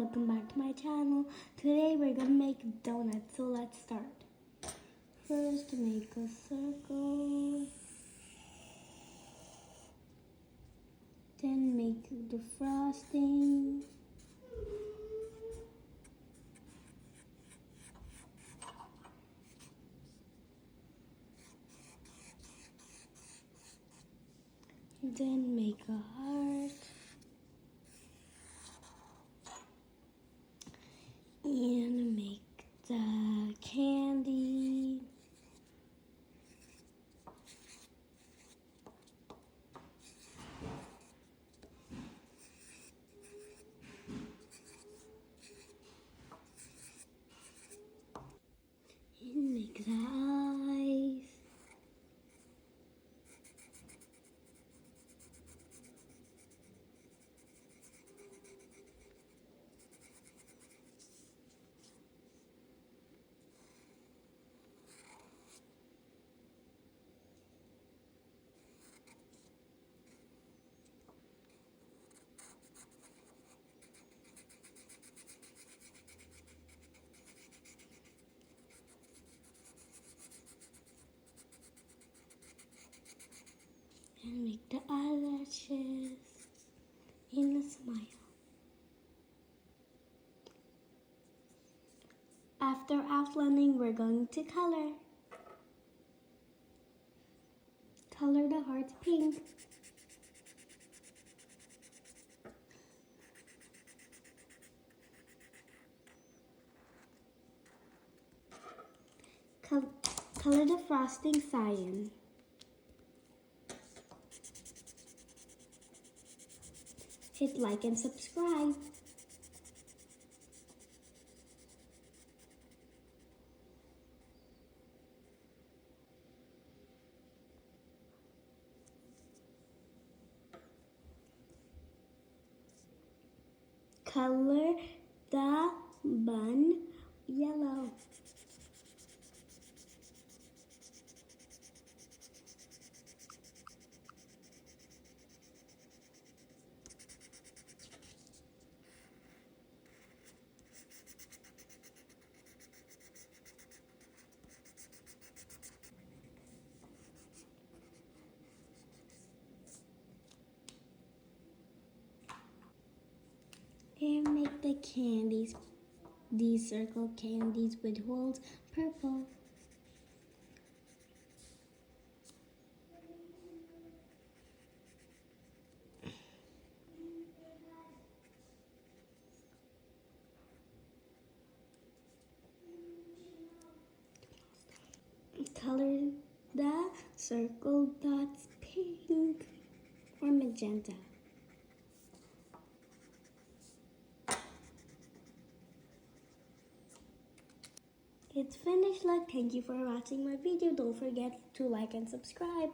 welcome back to my channel. Today we're gonna make donuts, so let's start. First, make a circle. Then make the frosting. Then make a heart. And make the candy. And make the eyes. And make the eyelashes and a smile. After outlining, we're going to color. Color the hearts pink. Color the frosting cyan. Hit like and subscribe. Color the bun yellow. And make the candies, these circle candies with holes, purple. Color the circle dots pink or magenta. It's finished. Thank you for watching my video. Don't forget to like and subscribe.